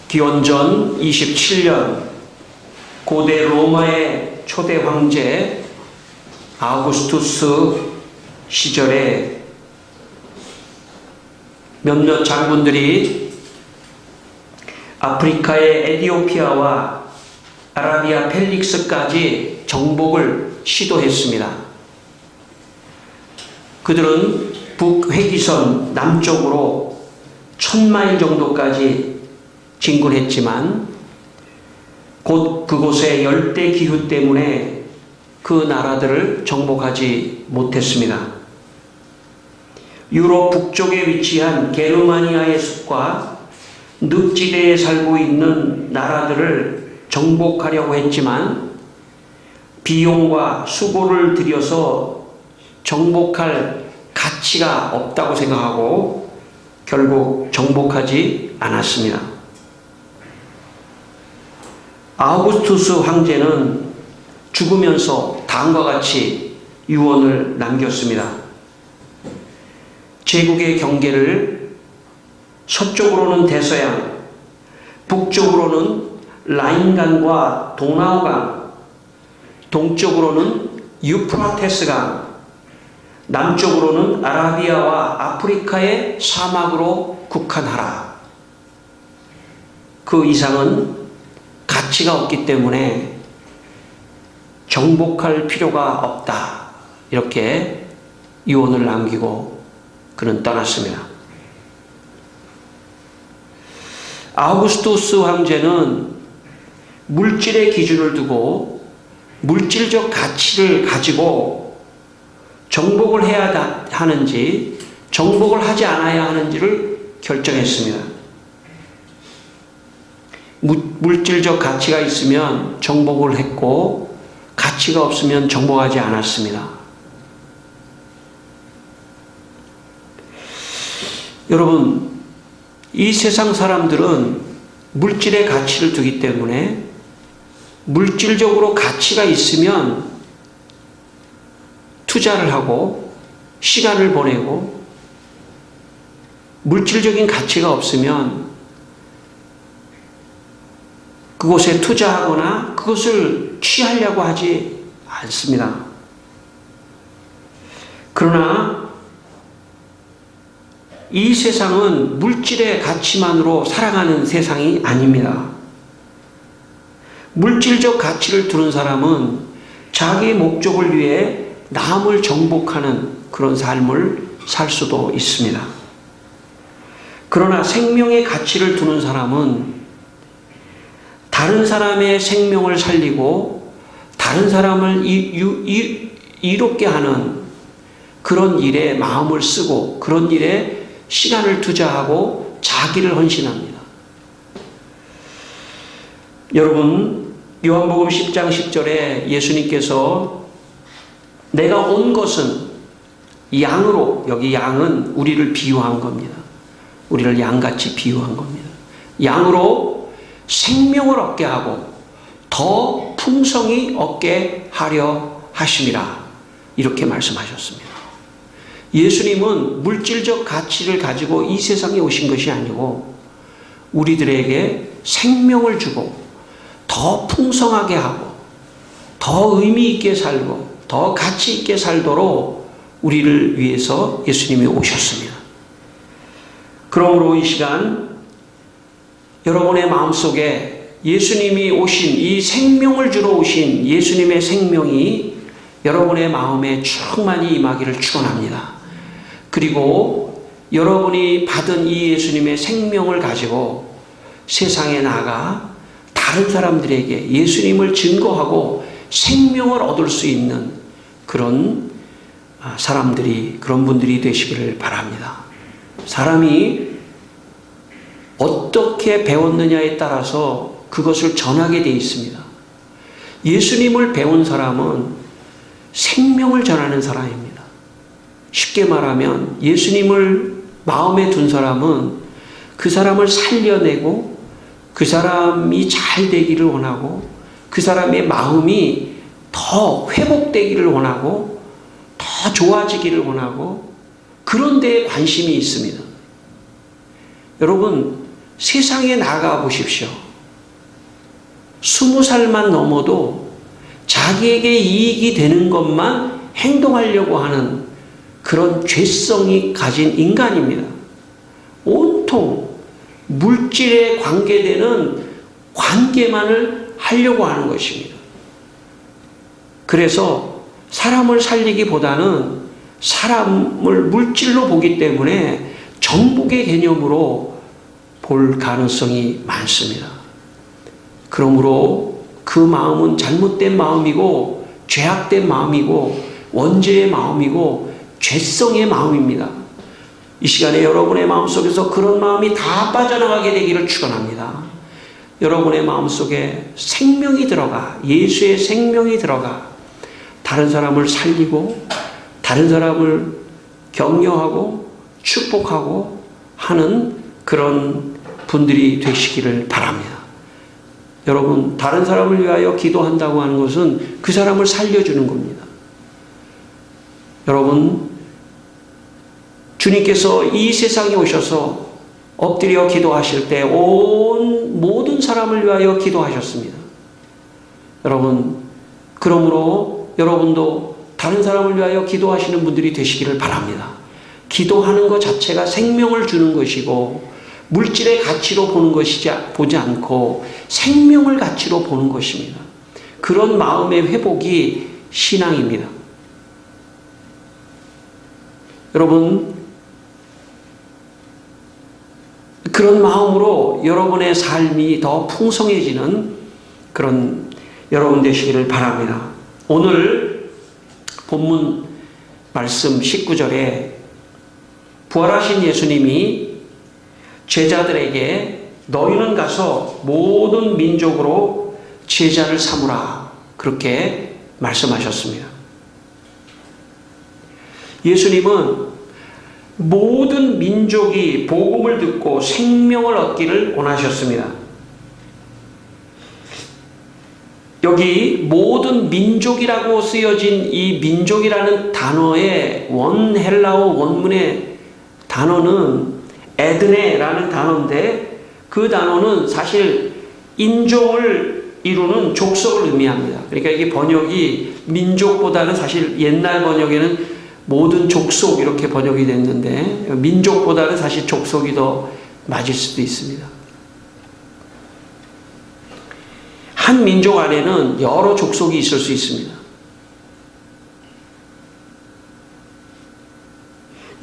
기원전 27년 고대 로마의 초대 황제 아우구스투스 시절에 몇몇 장군들이 아프리카의 에티오피아와 아라비아 펠릭스까지 정복을 시도했습니다. 그들은 북회기선 남쪽으로 1000마일 정도까지 진군했지만 곧 그곳의 열대 기후 때문에 그 나라들을 정복하지 못했습니다. 유럽 북쪽에 위치한 게르마니아의 숲과 늪지대에 살고 있는 나라들을 정복하려고 했지만 비용과 수고를 들여서 정복할 가치가 없다고 생각하고 결국 정복하지 않았습니다. 아우구스투스 황제는 죽으면서 다음과 같이 유언을 남겼습니다. 제국의 경계를 서쪽으로는 대서양, 북쪽으로는 라인강과 도나우강, 동쪽으로는 유프라테스강, 남쪽으로는 아라비아와 아프리카의 사막으로 국한하라. 그 이상은 가치가 없기 때문에 정복할 필요가 없다. 이렇게 유언을 남기고 그는 떠났습니다. 아우구스투스 황제는 물질의 기준을 두고 물질적 가치를 가지고 정복을 해야 하는지 정복을 하지 않아야 하는지를 결정했습니다. 물질적 가치가 있으면 정복을 했고 가치가 없으면 정복하지 않았습니다. 여러분, 이 세상 사람들은 물질의 가치를 두기 때문에 물질적으로 가치가 있으면 투자를 하고 시간을 보내고 물질적인 가치가 없으면 그곳에 투자하거나 그것을 취하려고 하지 않습니다. 그러나 이 세상은 물질의 가치만으로 살아가는 세상이 아닙니다. 물질적 가치를 두는 사람은 자기 목적을 위해 남을 정복하는 그런 삶을 살 수도 있습니다. 그러나 생명의 가치를 두는 사람은 다른 사람의 생명을 살리고 다른 사람을 이롭게 하는 그런 일에 마음을 쓰고 그런 일에 시간을 투자하고 자기를 헌신합니다. 여러분, 요한복음 10장 10절에 예수님께서 내가 온 것은 양으로, 여기 양은 우리를 비유한 겁니다. 우리를 양같이 비유한 겁니다. 양으로 생명을 얻게 하고 더 풍성히 얻게 하려 하심이라. 이렇게 말씀하셨습니다. 예수님은 물질적 가치를 가지고 이 세상에 오신 것이 아니고 우리들에게 생명을 주고 더 풍성하게 하고 더 의미 있게 살고 더 가치 있게 살도록 우리를 위해서 예수님이 오셨습니다. 그러므로 이 시간 여러분의 마음속에 예수님이 오신 이 생명을 주러 오신 예수님의 생명이 여러분의 마음에 충만히 임하기를 축원합니다. 그리고 여러분이 받은 이 예수님의 생명을 가지고 세상에 나가 다른 사람들에게 예수님을 증거하고 생명을 얻을 수 있는 그런 사람들이, 그런 분들이 되시기를 바랍니다. 사람이 어떻게 배웠느냐에 따라서 그것을 전하게 되어 있습니다. 예수님을 배운 사람은 생명을 전하는 사람입니다. 쉽게 말하면 예수님을 마음에 둔 사람은 그 사람을 살려내고 그 사람이 잘 되기를 원하고 그 사람의 마음이 더 회복되기를 원하고 더 좋아지기를 원하고 그런 데에 관심이 있습니다. 여러분, 세상에 나가 보십시오. 20살만 넘어도 자기에게 이익이 되는 것만 행동하려고 하는 그런 죄성이 가진 인간입니다. 온통 물질에 관계되는 관계만을 하려고 하는 것입니다. 그래서 사람을 살리기보다는 사람을 물질로 보기 때문에 정복의 개념으로 볼 가능성이 많습니다. 그러므로 그 마음은 잘못된 마음이고 죄악된 마음이고 원죄의 마음이고 죄성의 마음입니다. 이 시간에 여러분의 마음속에서 그런 마음이 다 빠져나가게 되기를 축원합니다. 여러분의 마음속에 생명이 들어가, 예수의 생명이 들어가 다른 사람을 살리고 다른 사람을 격려하고 축복하고 하는 그런 분들이 되시기를 바랍니다. 여러분, 다른 사람을 위하여 기도한다고 하는 것은 그 사람을 살려주는 겁니다. 여러분, 주님께서 이 세상에 오셔서 엎드려 기도하실 때 온 모든 사람을 위하여 기도하셨습니다. 여러분, 그러므로 여러분도 다른 사람을 위하여 기도하시는 분들이 되시기를 바랍니다. 기도하는 것 자체가 생명을 주는 것이고 물질의 가치로 보지 않고 생명을 가치로 보는 것입니다. 그런 마음의 회복이 신앙입니다. 여러분, 그런 마음으로 여러분의 삶이 더 풍성해지는 그런 여러분 되시기를 바랍니다. 오늘 본문 말씀 19절에 부활하신 예수님이 제자들에게 너희는 가서 모든 민족으로 제자를 삼으라 그렇게 말씀하셨습니다. 예수님은 모든 민족이 복음을 듣고 생명을 얻기를 원하셨습니다. 여기 모든 민족이라고 쓰여진 이 민족이라는 단어의 헬라어 원문의 단어는 에드네라는 단어인데 그 단어는 사실 인종을 이루는 족속을 의미합니다. 그러니까 이게 번역이 민족보다는 사실 옛날 번역에는 모든 족속 이렇게 번역이 됐는데 민족보다는 사실 족속이 더 맞을 수도 있습니다. 한 민족 안에는 여러 족속이 있을 수 있습니다.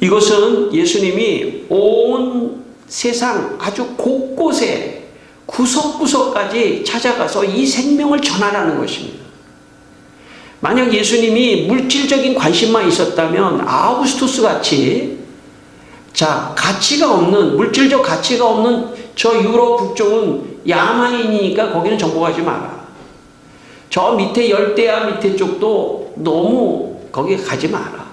이것은 예수님이 온 세상 아주 곳곳에 구석구석까지 찾아가서 이 생명을 전하라는 것입니다. 만약 예수님이 물질적인 관심만 있었다면 아우구스투스 같이 가치가 없는 물질적 가치가 없는 저 유럽 북쪽은 야만인이니까 거기는 정복하지 마라. 저 밑에 열대야 밑에 쪽도 너무 거기 가지 마라.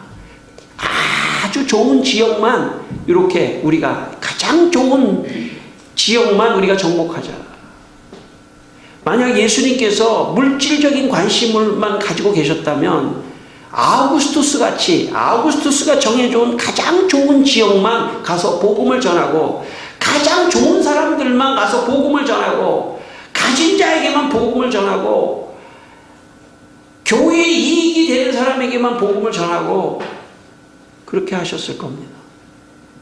아주 좋은 지역만 이렇게 우리가 가장 좋은 지역만 우리가 정복하자. 만약 예수님께서 물질적인 관심을만 가지고 계셨다면 아우구스투스가 정해준 가장 좋은 지역만 가서 복음을 전하고 가장 좋은 사람들만 가서 복음을 전하고 가진 자에게만 복음을 전하고 교회에 이익이 되는 사람에게만 복음을 전하고 그렇게 하셨을 겁니다.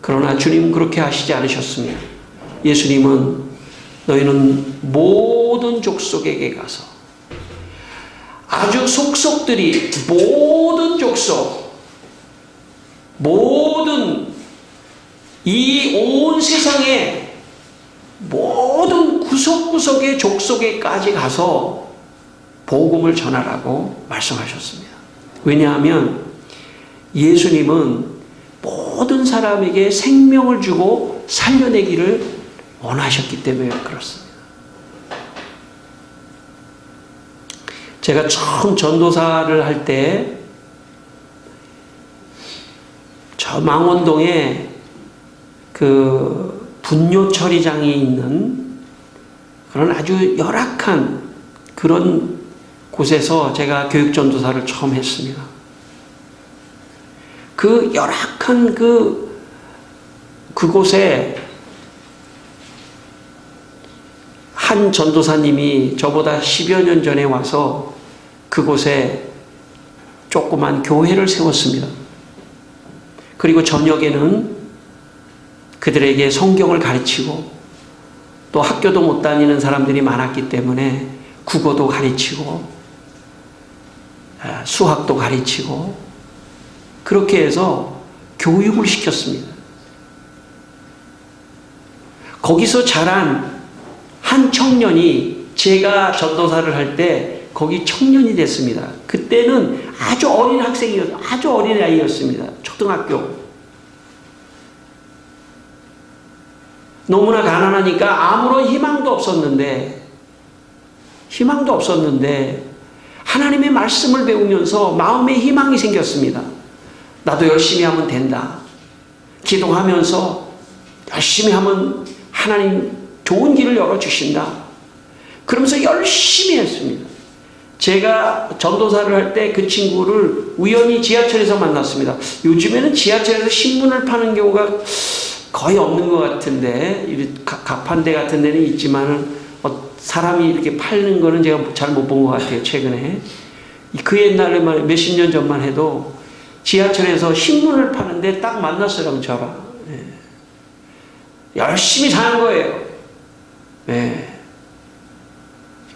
그러나 주님은 그렇게 하시지 않으셨습니다. 예수님은 너희는 모든 족속에게 가서 아주 속속들이 모든 족속 모든 이 온 세상의 모든 구석구석의 족속에까지 가서 복음을 전하라고 말씀하셨습니다. 왜냐하면 예수님은 모든 사람에게 생명을 주고 살려내기를 원하셨기 때문에 그렇습니다. 제가 처음 전도사를 할 때 저 망원동에 그 분뇨 처리장이 있는 그런 아주 열악한 그런 곳에서 제가 교육 전도사를 처음 했습니다. 그 열악한 그곳에 한 전도사님이 저보다 10여 년 전에 와서 그곳에 조그만 교회를 세웠습니다. 그리고 저녁에는 그들에게 성경을 가르치고 또 학교도 못 다니는 사람들이 많았기 때문에 국어도 가르치고 수학도 가르치고 그렇게 해서 교육을 시켰습니다. 거기서 자란 한 청년이 제가 전도사를 할 때 거기 청년이 됐습니다. 그때는 아주 어린 아주 어린 아이였습니다. 초등학교. 너무나 가난하니까 아무런 희망도 없었는데 하나님의 말씀을 배우면서 마음에 희망이 생겼습니다. 나도 열심히 하면 된다. 기도하면서 열심히 하면 하나님 좋은 길을 열어주신다. 그러면서 열심히 했습니다. 제가 전도사를 할 때 그 친구를 우연히 지하철에서 만났습니다. 요즘에는 지하철에서 신문을 파는 경우가 거의 없는 것 같은데, 가판대 같은 데는 있지만은 사람이 이렇게 팔는 거는 제가 잘 못 본 것 같아요, 최근에. 그 옛날에만 몇십 년 전만 해도 지하철에서 신문을 파는데 딱 만났어요, 저랑. 열심히 사는 거예요. 네.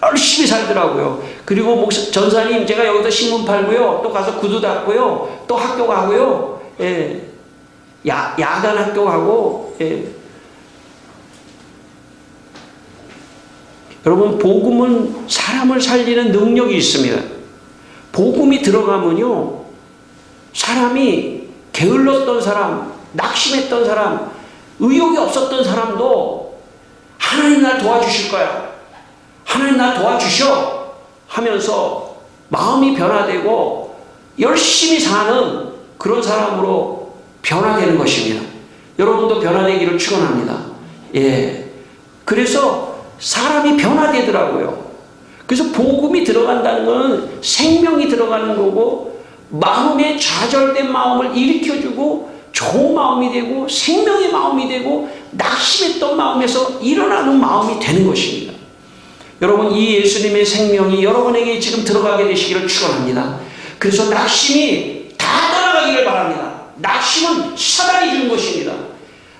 열심히 살더라고요. 그리고 전사님, 제가 여기서 신문 팔고요. 또 가서 구두 닦고요. 또 학교 가고요. 예. 야간 학교 가고, 예. 여러분, 복음은 사람을 살리는 능력이 있습니다. 복음이 들어가면요, 사람이 게을렀던 사람, 낙심했던 사람, 의욕이 없었던 사람도 하나님 날 도와주실 거야. 하나님 나 도와주셔 하면서 마음이 변화되고 열심히 사는 그런 사람으로 변화되는 것입니다. 여러분도 변화되기를 축원합니다. 예. 그래서 사람이 변화되더라고요. 그래서 복음이 들어간다는 것은 생명이 들어가는 거고 마음의 좌절된 마음을 일으켜주고 좋은 마음이 되고 생명의 마음이 되고 낙심했던 마음에서 일어나는 마음이 되는 것입니다. 여러분, 이 예수님의 생명이 여러분에게 지금 들어가게 되시기를 축원합니다. 그래서 낙심이 다 떠나가기를 바랍니다. 낙심은 사단이 주는 것입니다.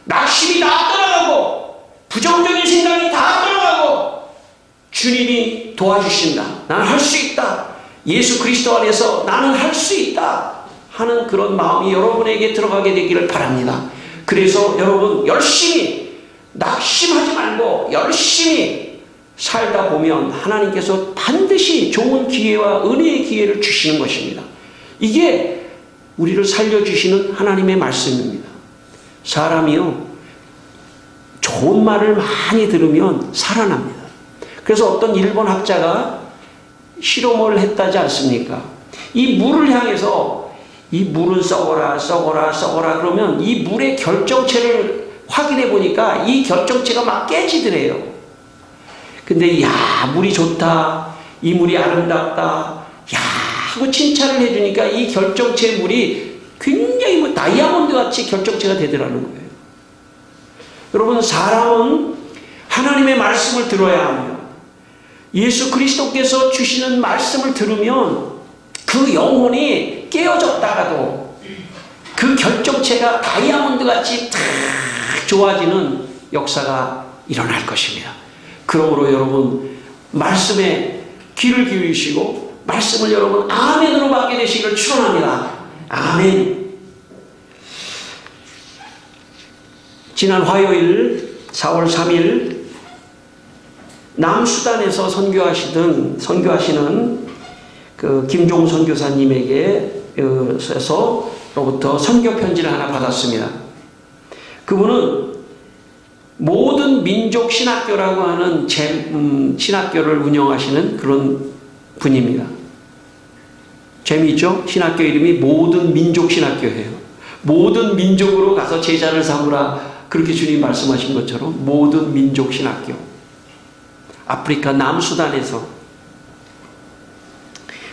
낙심이 다 떠나가고 부정적인 생각이 다 떠나가고 주님이 도와주신다. 나는 할 수 있다. 예수 그리스도 안에서 나는 할 수 있다 하는 그런 마음이 여러분에게 들어가게 되기를 바랍니다. 그래서 여러분, 열심히 낙심하지 말고 열심히 살다 보면 하나님께서 반드시 좋은 기회와 은혜의 기회를 주시는 것입니다. 이게 우리를 살려주시는 하나님의 말씀입니다. 사람이요, 좋은 말을 많이 들으면 살아납니다. 그래서 어떤 일본 학자가 실험을 했다지 않습니까? 이 물을 향해서 이 물은 썩어라 그러면 이 물의 결정체를 확인해 보니까 이 결정체가 막 깨지더래요. 근데 물이 좋다, 이 물이 아름답다, 하고 칭찬을 해주니까 이 결정체 물이 굉장히 다이아몬드 같이 결정체가 되더라는 거예요. 여러분, 사람은 하나님의 말씀을 들어야 하며 예수 그리스도께서 주시는 말씀을 들으면 그 영혼이 깨어졌다가도 그 결정체가 다이아몬드 같이 탁 좋아지는 역사가 일어날 것입니다. 그러므로 여러분, 말씀에 귀를 기울이시고 말씀을 여러분 아멘으로 받게 되시기를 축원합니다. 아멘. 지난 화요일 4월 3일 남수단에서 선교하시는 그 김종 선교사님에게로부터 선교 편지를 하나 받았습니다. 그분은 모든 민족 신학교라고 하는 신학교를 운영하시는 그런 분입니다. 재미있죠? 신학교 이름이 모든 민족 신학교예요. 모든 민족으로 가서 제자를 삼으라, 그렇게 주님 말씀하신 것처럼 모든 민족 신학교. 아프리카 남수단에서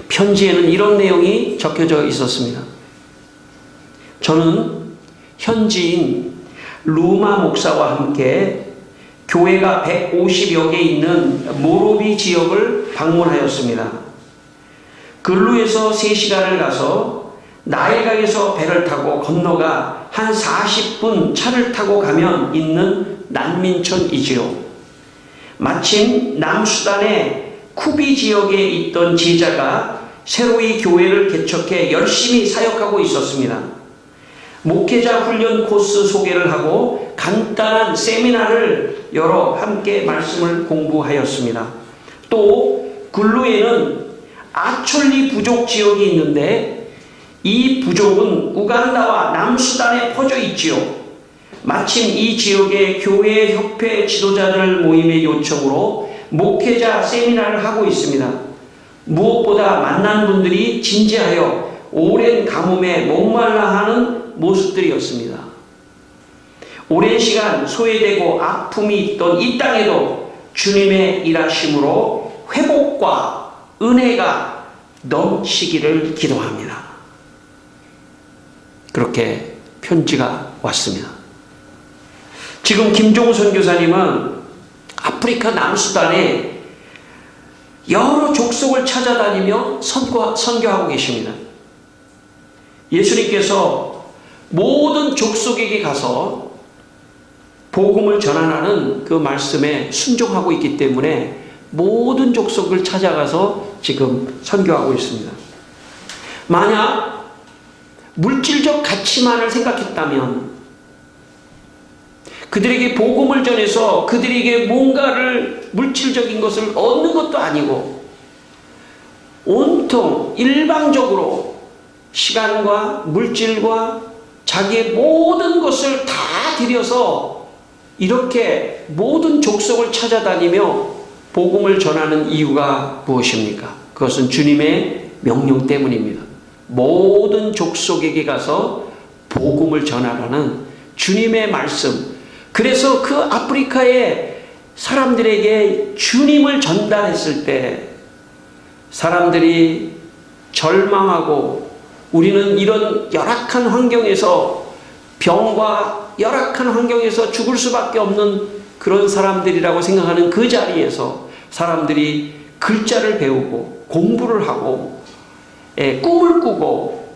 편지에는 이런 내용이 적혀져 있었습니다. 저는 현지인 루마 목사와 함께 교회가 150여 개 있는 모로비 지역을 방문하였습니다. 근루에서 3시간을 가서 나일강에서 배를 타고 건너가 한 40분 차를 타고 가면 있는 난민촌이지요. 마침 남수단의 쿠비 지역에 있던 제자가 새로이 교회를 개척해 열심히 사역하고 있었습니다. 목회자 훈련 코스 소개를 하고 간단한 세미나를 열어 함께 말씀을 공부하였습니다. 또 근루에는 아촐리 부족 지역이 있는데 이 부족은 우간다와 남수단에 퍼져 있지요. 마침 이 지역의 교회 협회 지도자들 모임의 요청으로 목회자 세미나를 하고 있습니다. 무엇보다 만난 분들이 진지하여 오랜 가뭄에 목말라 하는 모습들이었습니다. 오랜 시간 소외되고 아픔이 있던 이 땅에도 주님의 일하심으로 회복과 은혜가 넘치기를 기도합니다. 그렇게 편지가 왔습니다. 지금 김종우 선교사님은 아프리카 남수단에 여러 족속을 찾아다니며 선교하고 계십니다. 예수님께서 모든 족속에게 가서 복음을 전하라는 그 말씀에 순종하고 있기 때문에 모든 족속을 찾아가서 지금 선교하고 있습니다. 만약 물질적 가치만을 생각했다면 그들에게 복음을 전해서 그들에게 뭔가를 물질적인 것을 얻는 것도 아니고 온통 일방적으로 시간과 물질과 자기의 모든 것을 다 들여서 이렇게 모든 족속을 찾아다니며 복음을 전하는 이유가 무엇입니까? 그것은 주님의 명령 때문입니다. 모든 족속에게 가서 복음을 전하라는 주님의 말씀. 그래서 그 아프리카의 사람들에게 주님을 전달했을 때 사람들이 절망하고 우리는 이런 열악한 환경에서 병과 열악한 환경에서 죽을 수밖에 없는 그런 사람들이라고 생각하는 그 자리에서 사람들이 글자를 배우고 공부를 하고 꿈을 꾸고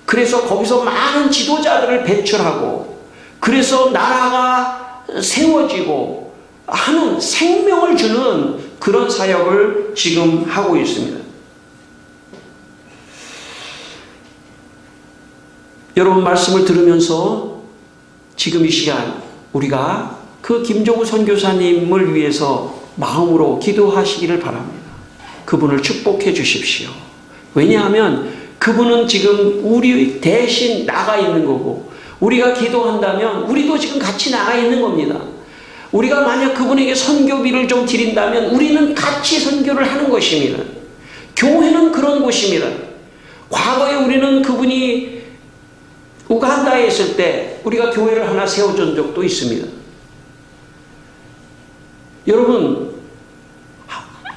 그래서 거기서 많은 지도자들을 배출하고 그래서 나라가 세워지고 하는 생명을 주는 그런 사역을 지금 하고 있습니다. 여러분 말씀을 들으면서 지금 이 시간 우리가 그 김종우 선교사님을 위해서 마음으로 기도하시기를 바랍니다. 그분을 축복해 주십시오. 왜냐하면 그분은 지금 우리 대신 나가 있는 거고 우리가 기도한다면 우리도 지금 같이 나가 있는 겁니다. 우리가 만약 그분에게 선교비를 좀 드린다면 우리는 같이 선교를 하는 것입니다. 교회는 그런 곳입니다. 과거에 우리는 그분이 우간다에 있을 때 우리가 교회를 하나 세워준 적도 있습니다. 여러분,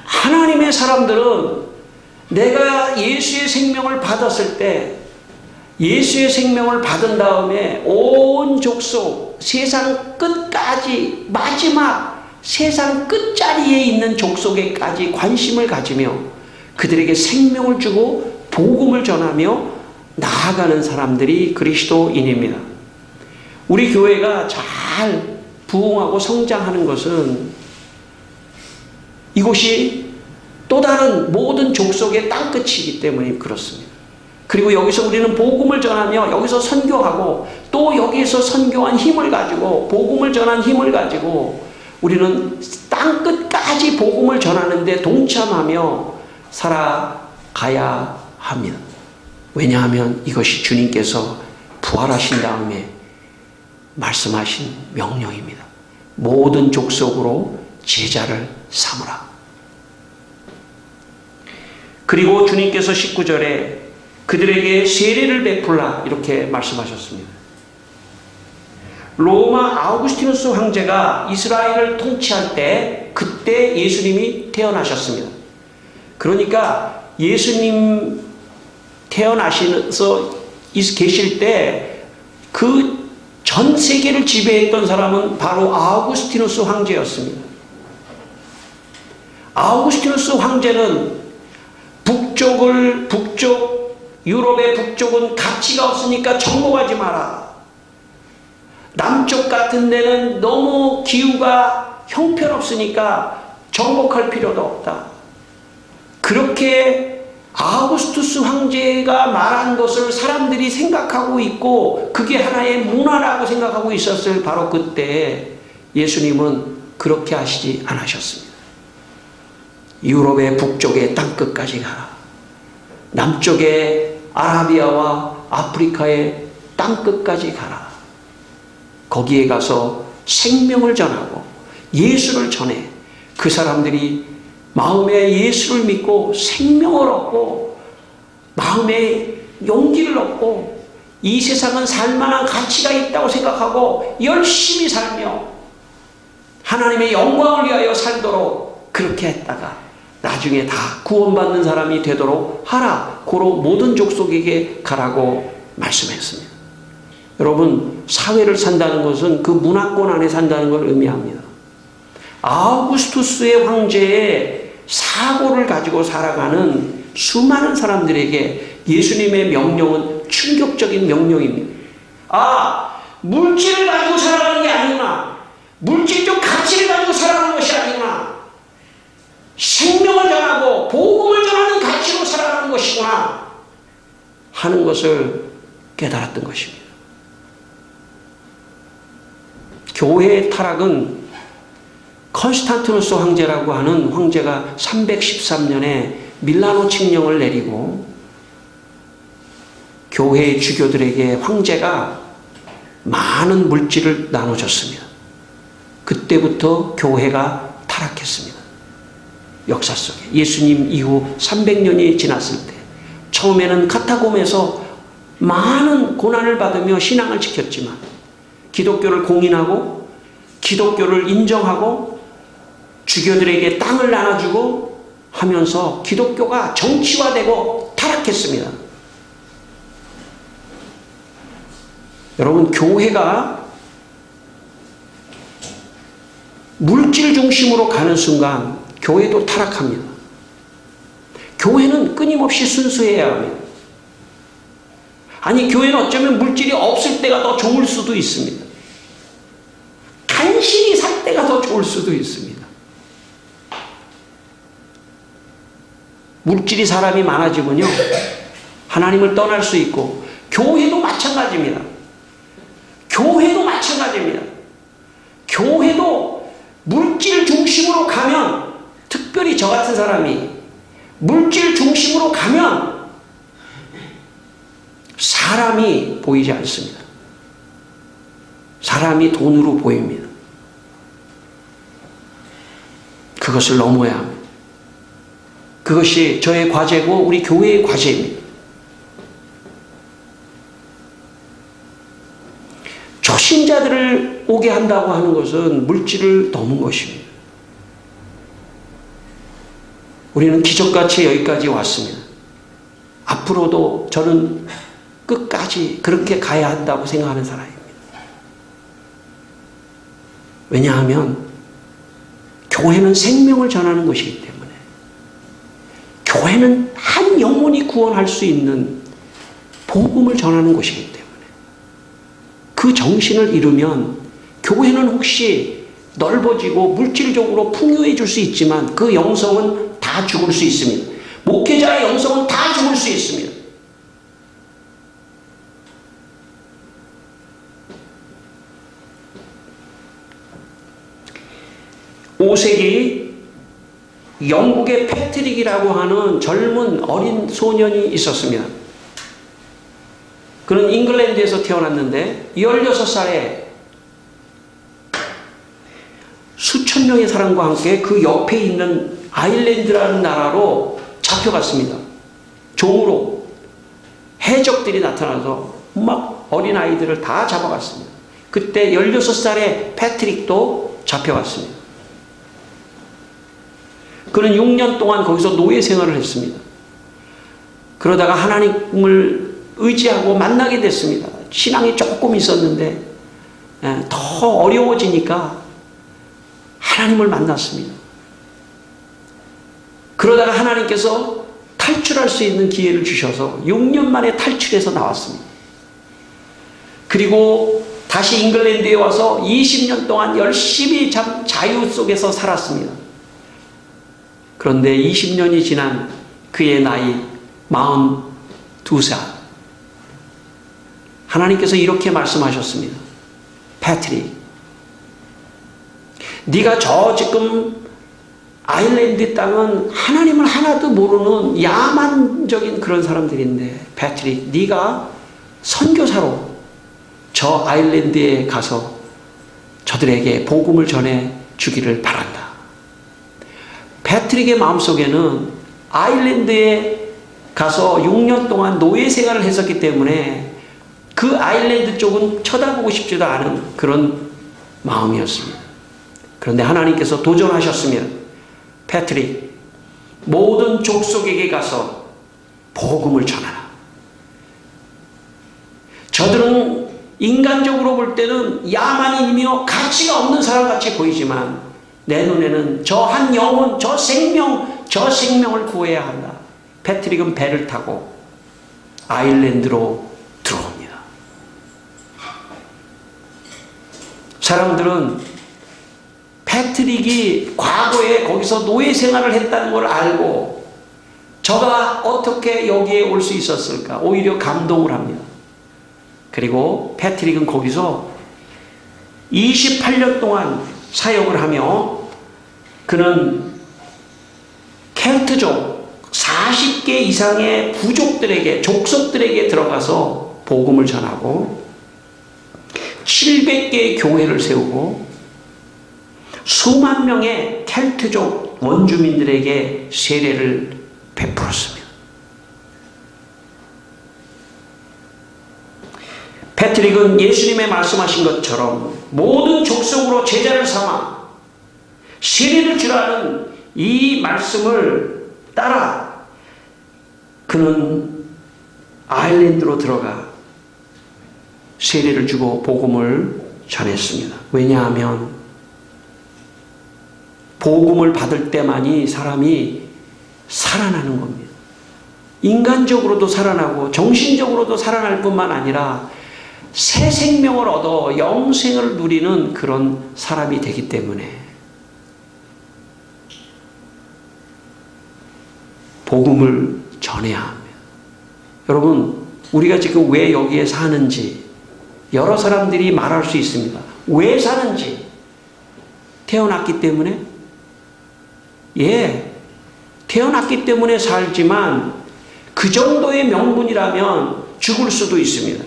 하나님의 사람들은 내가 예수의 생명을 받았을 때 예수의 생명을 받은 다음에 온 족속, 세상 끝까지 마지막 세상 끝자리에 있는 족속에까지 관심을 가지며 그들에게 생명을 주고 복음을 전하며 나아가는 사람들이 그리스도인입니다. 우리 교회가 잘 부흥하고 성장하는 것은 이곳이 또 다른 모든 족속의 땅끝이기 때문에 그렇습니다. 그리고 여기서 우리는 복음을 전하며 여기서 선교하고 또 여기에서 선교한 힘을 가지고 복음을 전한 힘을 가지고 우리는 땅끝까지 복음을 전하는데 동참하며 살아가야 합니다. 왜냐하면 이것이 주님께서 부활하신 다음에 말씀하신 명령입니다. 모든 족속으로 제자를 삼으라. 그리고 주님께서 19절에 그들에게 세례를 베풀라 이렇게 말씀하셨습니다. 로마 아우구스티누스 황제가 이스라엘을 통치할 때 그때 예수님이 태어나셨습니다. 그러니까 예수님 태어나셔서 계실 때 그 전 세계를 지배했던 사람은 바로 아우구스티누스 황제였습니다. 아우구스티누스 황제는 유럽의 북쪽은 가치가 없으니까 정복하지 마라. 남쪽 같은 데는 너무 기후가 형편없으니까 정복할 필요도 없다. 그렇게 아우구스투스 황제가 말한 것을 사람들이 생각하고 있고 그게 하나의 문화라고 생각하고 있었을 바로 그때 예수님은 그렇게 하시지 않으셨습니다. 유럽의 북쪽의 땅끝까지 가라. 남쪽의 아라비아와 아프리카의 땅끝까지 가라. 거기에 가서 생명을 전하고 예수를 전해 그 사람들이 마음에 예수를 믿고 생명을 얻고 마음에 용기를 얻고 이 세상은 살만한 가치가 있다고 생각하고 열심히 살며 하나님의 영광을 위하여 살도록 그렇게 했다가 나중에 다 구원받는 사람이 되도록 하라. 고로 모든 족속에게 가라고 말씀했습니다. 여러분, 사회를 산다는 것은 그 문화권 안에 산다는 걸 의미합니다. 아우구스투스의 황제의 사고를 가지고 살아가는 수많은 사람들에게 예수님의 명령은 충격적인 명령입니다. 물질을 가지고 살아가는 게 아니구나. 물질적 가치를 가지고 살아가는 것이 아니구나. 생명을 전하고 복음을 전하는 가치로 살아가는 것이구나 하는 것을 깨달았던 것입니다. 교회의 타락은 컨스탄티누스 황제라고 하는 황제가 313년에 밀라노 칙령을 내리고 교회의 주교들에게 황제가 많은 물질을 나눠줬습니다. 그때부터 교회가 타락했습니다. 역사 속에 예수님 이후 300년이 지났을 때 처음에는 카타콤에서 많은 고난을 받으며 신앙을 지켰지만 기독교를 공인하고 기독교를 인정하고 주교들에게 땅을 나눠주고 하면서 기독교가 정치화되고 타락했습니다. 여러분, 교회가 물질 중심으로 가는 순간 교회도 타락합니다. 교회는 끊임없이 순수해야 합니다. 아니, 교회는 어쩌면 물질이 없을 때가 더 좋을 수도 있습니다. 간신히 살 때가 더 좋을 수도 있습니다. 물질이 사람이 많아지면요, 하나님을 떠날 수 있고, 교회도 마찬가지입니다. 교회도 마찬가지입니다. 교회도 물질 중심으로 가면, 특별히 저 같은 사람이 물질 중심으로 가면 사람이 보이지 않습니다. 사람이 돈으로 보입니다. 그것을 넘어야 합니다. 그것이 저의 과제고 우리 교회의 과제입니다. 초신자들을 오게 한다고 하는 것은 물질을 넘은 것입니다. 우리는 기적같이 여기까지 왔습니다. 앞으로도 저는 끝까지 그렇게 가야 한다고 생각하는 사람입니다. 왜냐하면 교회는 생명을 전하는 것이기 때문에, 교회는 한 영혼이 구원할 수 있는 복음을 전하는 것이기 때문에, 그 정신을 잃으면 교회는 혹시 넓어지고 물질적으로 풍요해질 수 있지만 그 영성은 다 죽을 수 있습니다. 목회자의 영성은 다 죽을 수 있습니다. (5세기) 영국의 패트릭이라고 하는 젊은 어린 소년이 있었습니다. 그는 잉글랜드에서 태어났는데 16살에 수천 명의 사람과 함께 그 옆에 있는 아일랜드라는 나라로 잡혀갔습니다. 종으로 해적들이 나타나서 막 어린아이들을 다 잡아갔습니다. 그때 16살의 패트릭도 잡혀갔습니다. 그는 6년 동안 거기서 노예 생활을 했습니다. 그러다가 하나님을 의지하고 만나게 됐습니다. 신앙이 조금 있었는데 더 어려워지니까 하나님을 만났습니다. 그러다가 하나님께서 탈출할 수 있는 기회를 주셔서 6년 만에 탈출해서 나왔습니다. 그리고 다시 잉글랜드에 와서 20년 동안 열심히 자유 속에서 살았습니다. 그런데 20년이 지난 그의 나이 42살. 하나님께서 이렇게 말씀하셨습니다. 패트릭, 네가 저 지금 아일랜드 땅은 하나님을 하나도 모르는 야만적인 그런 사람들인데, 패트릭, 네가 선교사로 저 아일랜드에 가서 저들에게 복음을 전해 주기를 바란다. 패트릭의 마음속에는 아일랜드에 가서 6년 동안 노예 생활을 했었기 때문에 그 아일랜드 쪽은 쳐다보고 싶지도 않은 그런 마음이었습니다. 그런데 하나님께서 도전하셨습니다. 패트릭, 모든 족속에게 가서 복음을 전하라. 저들은 인간적으로 볼 때는 야만인이며 가치가 없는 사람같이 보이지만 내 눈에는 저 한 영혼, 저 생명을 구해야 한다. 패트릭은 배를 타고 아일랜드로 들어옵니다. 사람들은 패트릭이 과거에 거기서 노예 생활을 했다는 걸 알고 저가 어떻게 여기에 올 수 있었을까 오히려 감동을 합니다. 그리고 패트릭은 거기서 28년 동안 사역을 하며 그는 켈트족 40개 이상의 부족들에게, 족속들에게 들어가서 복음을 전하고 700개의 교회를 세우고 수만 명의 켈트족 원주민들에게 세례를 베풀었습니다. 패트릭은 예수님의 말씀하신 것처럼 모든 족속으로 제자를 삼아 세례를 주라는 이 말씀을 따라 그는 아일랜드로 들어가 세례를 주고 복음을 전했습니다. 왜냐하면 복음을 받을 때만이 사람이 살아나는 겁니다. 인간적으로도 살아나고 정신적으로도 살아날 뿐만 아니라 새 생명을 얻어 영생을 누리는 그런 사람이 되기 때문에 복음을 전해야 합니다. 여러분, 우리가 지금 왜 여기에 사는지 여러 사람들이 말할 수 있습니다. 왜 사는지. 태어났기 때문에? 예, 태어났기 때문에 살지만 그 정도의 명분이라면 죽을 수도 있습니다.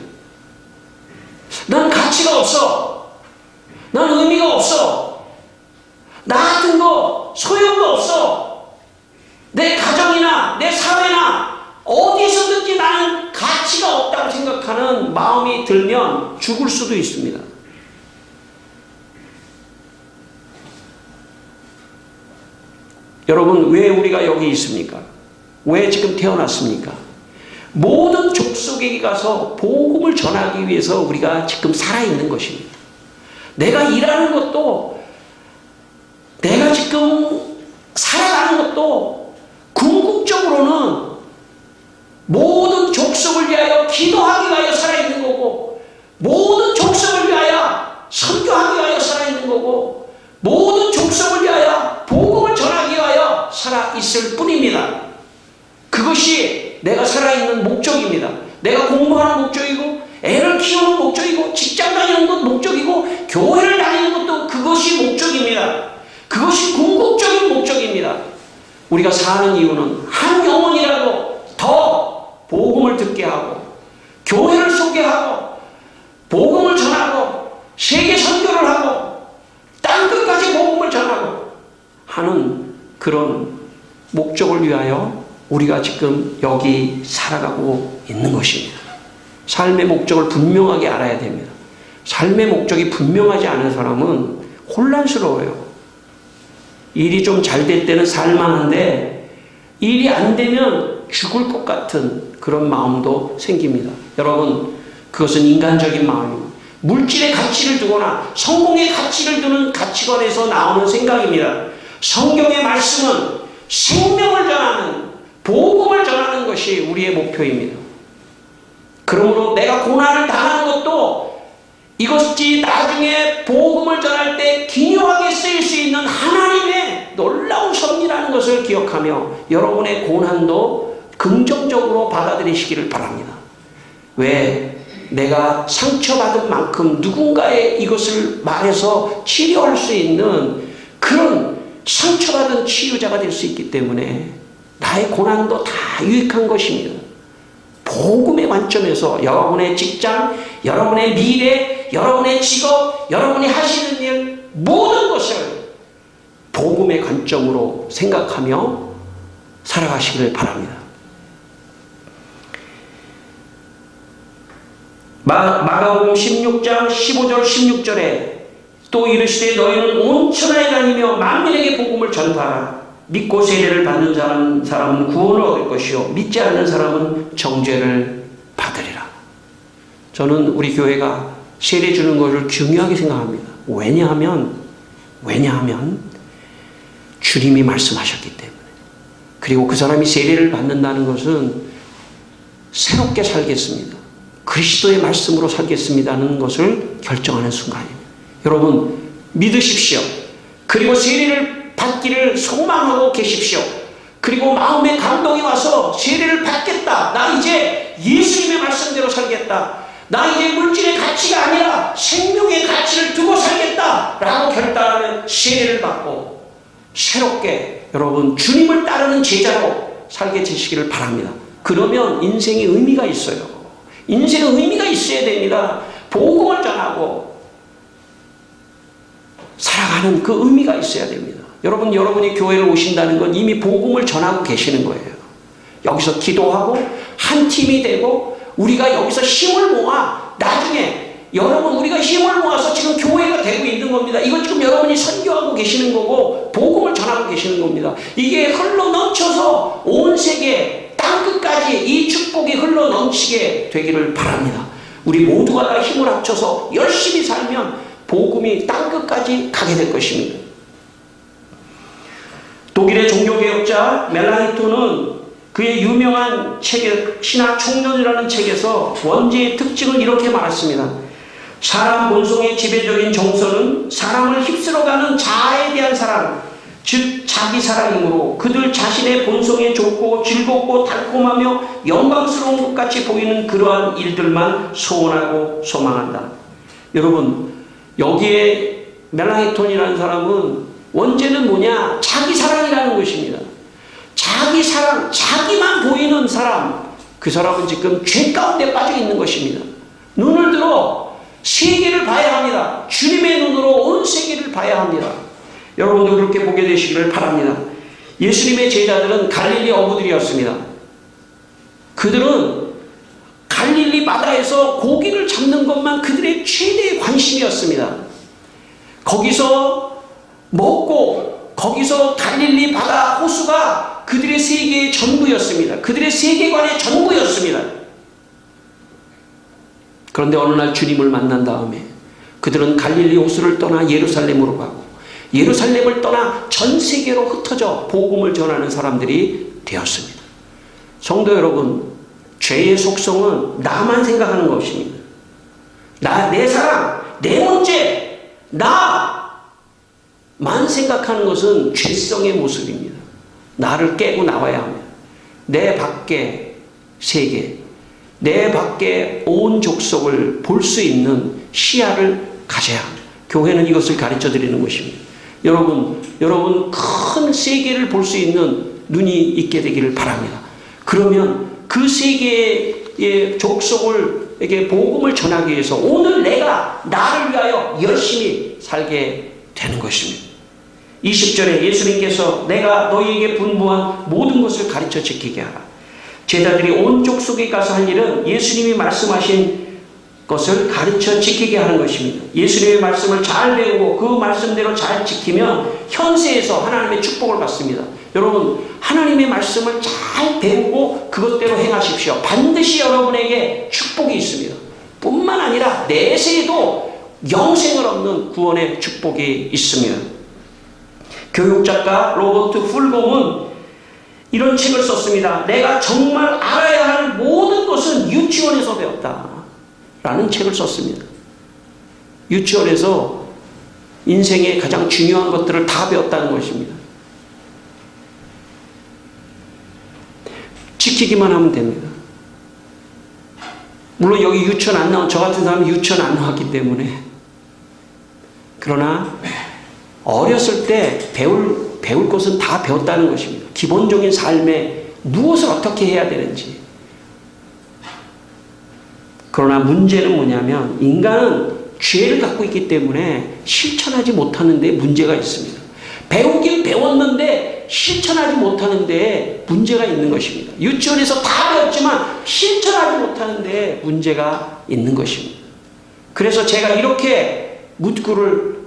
난 가치가 없어. 난 의미가 없어. 나 같은 거 소용도 없어. 내 가정이나 내 사회나 어디서든지 나는 가치가 없다고 생각하는 마음이 들면 죽을 수도 있습니다. 여러분, 왜 우리가 여기 있습니까? 왜 지금 태어났습니까? 모든 족속에게 가서 복음을 전하기 위해서 우리가 지금 살아있는 것입니다. 내가 일하는 것도, 내가 지금 살아가는 것도 궁극적으로는 모든 족속을 위하여 기도하기 위하여 살아있는 거고, 모든 족속을 위하여 선교하기 위하여 살아있는 거고, 모든 족속을 위하여 복음을 전하기 위하여 살아있을 뿐입니다. 그것이 내가 살아있는 목적입니다. 내가 공부하는 목적이고, 애를 키우는 목적이고, 직장 다니는 것 목적이고, 교회를 다니는 것도 그것이 목적입니다. 그것이 궁극적인 목적입니다. 우리가 사는 이유는 한 영혼이라도 더 복음을 듣게 하고, 교회를 소개하고, 복음을 전하고, 세계 선교를 하고, 땅끝까지 복음을 전하고 하는 그런 목적을 위하여 우리가 지금 여기 살아가고 있는 것입니다. 삶의 목적을 분명하게 알아야 됩니다. 삶의 목적이 분명하지 않은 사람은 혼란스러워요. 일이 좀 잘 될 때는 살만한데 일이 안 되면 죽을 것 같은 그런 마음도 생깁니다. 여러분, 그것은 인간적인 마음입니다. 물질의 가치를 두거나 성공의 가치를 두는 가치관에서 나오는 생각입니다. 성경의 말씀은 생명을 전하는, 복음을 전하는 것이 우리의 목표입니다. 그러므로 내가 고난을 당하는 것도 이것이 나중에 복음을 전할 때 기묘하게 쓰일 수 있는 하나님의 놀라운 섭리라는 것을 기억하며 여러분의 고난도 긍정적으로 받아들이시기를 바랍니다. 왜? 내가 상처받은 만큼 누군가의 이것을 말해서 치료할 수 있는 그런 상처받은 치유자가 될 수 있기 때문에 나의 고난도 다 유익한 것입니다. 복음의 관점에서 여러분의 직장, 여러분의 미래, 여러분의 직업, 여러분이 하시는 일 모든 것을 복음의 관점으로 생각하며 살아가시기를 바랍니다. 마가복음 16장 15절 16절에 또 이르시되 너희는 온 천하에 다니며 만민에게 복음을 전파하라. 믿고 세례를 받는 사람은 구원을 얻을 것이요 믿지 않는 사람은 정죄를 받으리라. 저는 우리 교회가 세례 주는 것을 중요하게 생각합니다. 왜냐하면 주님이 말씀하셨기 때문에. 그리고 그 사람이 세례를 받는다는 것은 새롭게 살겠습니다, 그리스도의 말씀으로 살겠습니다는 것을 결정하는 순간입니다. 여러분 믿으십시오. 그리고 세례를 받기를 소망하고 계십시오. 그리고 마음에 감동이 와서 세례를 받겠다. 나 이제 예수님의 말씀대로 살겠다. 나 이제 물질의 가치가 아니라 생명의 가치를 두고 살겠다 라고 결단하면 세례를 받고 새롭게 여러분 주님을 따르는 제자로 살게 되시기를 바랍니다. 그러면 인생에 의미가 있어요. 인생에 의미가 있어야 됩니다. 복음을 전하고 살아가는 그 의미가 있어야 됩니다. 여러분이 교회를 오신다는 건 이미 복음을 전하고 계시는 거예요. 여기서 기도하고 한 팀이 되고 우리가 여기서 힘을 모아 나중에 여러분 우리가 힘을 모아서 지금 교회가 되고 있는 겁니다. 이거 지금 여러분이 선교하고 계시는 거고 복음을 전하고 계시는 겁니다. 이게 흘러 넘쳐서 온 세계 땅끝까지 이 축복이 흘러 넘치게 되기를 바랍니다. 우리 모두가 다 힘을 합쳐서 열심히 살면 복음이 땅끝까지 가게 될 것입니다. 독일의 종교개혁자 멜랑히톤은 그의 유명한 책 신학 총론이라는 책에서 원죄의 특징을 이렇게 말했습니다. 사람 본성의 지배적인 정서는 사람을 휩쓸어가는 자아에 대한 사랑, 즉 자기 사랑이므로 그들 자신의 본성에 좋고 즐겁고 달콤하며 영광스러운 것 같이 보이는 그러한 일들만 소원하고 소망한다. 여러분 여기에 멜랑히톤이라는 사람은 원죄는 뭐냐? 자기 사랑이라는 것입니다. 자기 사랑, 자기만 보이는 사람, 그 사람은 지금 죄 가운데 빠져 있는 것입니다. 눈을 들어 세계를 봐야 합니다. 주님의 눈으로 온 세계를 봐야 합니다. 여러분도 그렇게 보게 되시기를 바랍니다. 예수님의 제자들은 갈릴리 어부들이었습니다. 그들은 갈릴리 바다에서 고기를 잡는 것만 그들의 최대의 관심이었습니다. 거기서 먹고 거기서 갈릴리 바다 호수가 그들의 세계의 전부였습니다. 그들의 세계관의 전부였습니다. 그런데 어느 날 주님을 만난 다음에 그들은 갈릴리 호수를 떠나 예루살렘으로 가고 예루살렘을 떠나 전 세계로 흩어져 복음을 전하는 사람들이 되었습니다. 성도 여러분, 죄의 속성은 나만 생각하는 것입니다. 내 사랑, 내 문제, 나만 생각하는 것은 죄성의 모습입니다. 나를 깨고 나와야 합니다. 내 밖의 세계, 내 밖의 온 족속을 볼 수 있는 시야를 가져야 합니다. 교회는 이것을 가르쳐 드리는 것입니다. 여러분 큰 세계를 볼 수 있는 눈이 있게 되기를 바랍니다. 그러면 그 세계의 족속에게 복음을 전하기 위해서 오늘 내가 나를 위하여 열심히 살게 되는 것입니다. 20절에 예수님께서 내가 너희에게 분부한 모든 것을 가르쳐 지키게 하라. 제자들이 온 족속에 가서 할 일은 예수님이 말씀하신 것을 가르쳐 지키게 하는 것입니다. 예수님의 말씀을 잘 배우고 그 말씀대로 잘 지키면 현세에서 하나님의 축복을 받습니다. 여러분 하나님의 말씀을 잘 배우고 그것대로 행하십시오. 반드시 여러분에게 축복이 있습니다. 뿐만 아니라 내세에도 영생을 얻는 구원의 축복이 있으며, 교육작가 로버트 풀곰은 이런 책을 썼습니다. 내가 정말 알아야 할 모든 것은 유치원에서 배웠다 라는 책을 썼습니다. 유치원에서 인생의 가장 중요한 것들을 다 배웠다는 것입니다. 지키기만 하면 됩니다. 물론 여기 유치원 안 나온 저 같은 사람은 유치원 안 나왔기 때문에, 그러나 어렸을 때 배울 것은 다 배웠다는 것입니다. 기본적인 삶에 무엇을 어떻게 해야 되는지. 그러나 문제는 뭐냐면 인간은 죄를 갖고 있기 때문에 실천하지 못하는 데 문제가 있습니다. 배우긴 배웠는데 실천하지 못하는 데 문제가 있는 것입니다. 유치원에서 다 배웠지만 실천하지 못하는 데 문제가 있는 것입니다. 그래서 제가 이렇게 문구를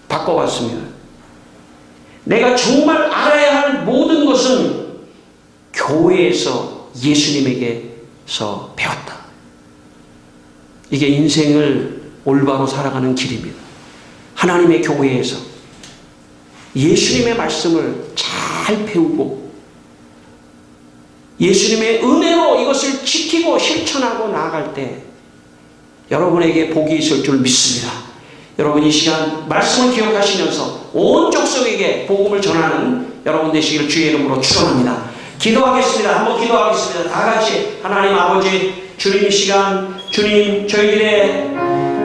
바꿔봤습니다. 내가 정말 알아야 할 모든 것은 교회에서 예수님에게서 배웠다. 이게 인생을 올바로 살아가는 길입니다. 하나님의 교회에서 예수님의 말씀을 잘 배우고 예수님의 은혜로 이것을 지키고 실천하고 나아갈 때 여러분에게 복이 있을 줄 믿습니다. 여러분 이 시간 말씀을 기억하시면서 온 족속에게 복음을 전하는 여러분 되시기를 주의 이름으로 축원합니다. 기도하겠습니다. 한번 기도하겠습니다. 다 같이. 하나님 아버지, 주님 이 시간, 주님 저희들의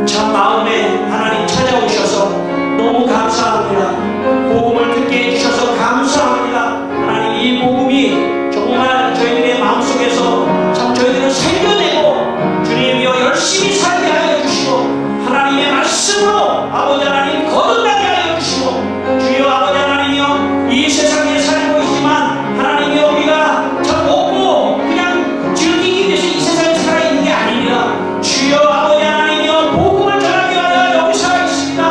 참 마음에 하나님 찾아오셔서 너무 감사합니다. 복음을 듣게 해주셔서 감사합니다. 하나님 이 복음이 정말 저희들의 마음속에서 참 저희들을 살려내고 주님이여 열심히 살게 하여 주시고 하나님의 말씀으로 아버지 하나님 거듭나게 하여 주시고 주여 아버지 하나님이여 이 세상에 살고 있지만 하나님이여 우리가 참 먹고 그냥 즐기기 위해서 이 세상에 살아있는 게 아닙니다. 주여 아버지 하나님이여 복음을 전하기 위하여 여기 살아있습니다.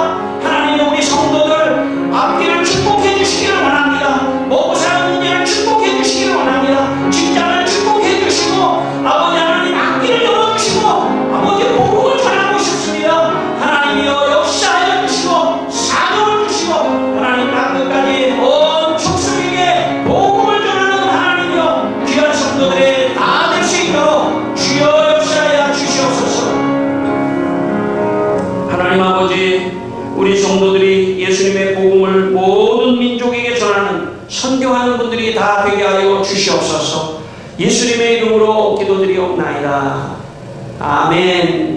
하나님이여 우리 성도들 앞길을 축복해 주시기를 원합니다. 먹고 사는 문제를 축복해 주시기를 원합니다. 직장을 축복해 주시고 아버지 하나님 앞길을 열어주시고 아버지 복음을 전하고 싶습니다. 하나님이여 역사하여 주시고 사명을 주시고 하나님 땅끝까지 온 족속에게 복음을 전하는 하나님이여 귀한 성도들의 다 될 수 있도록 주여 역사하여 주시옵소서. 하나님 아버지, 우리 성도들이 예수님의 복음을 모든 민족에게 전하는 선교하는 분들이 다 되게 하여 주시옵소서. 예수님의 이름으로 기도드리옵나이다. 아멘.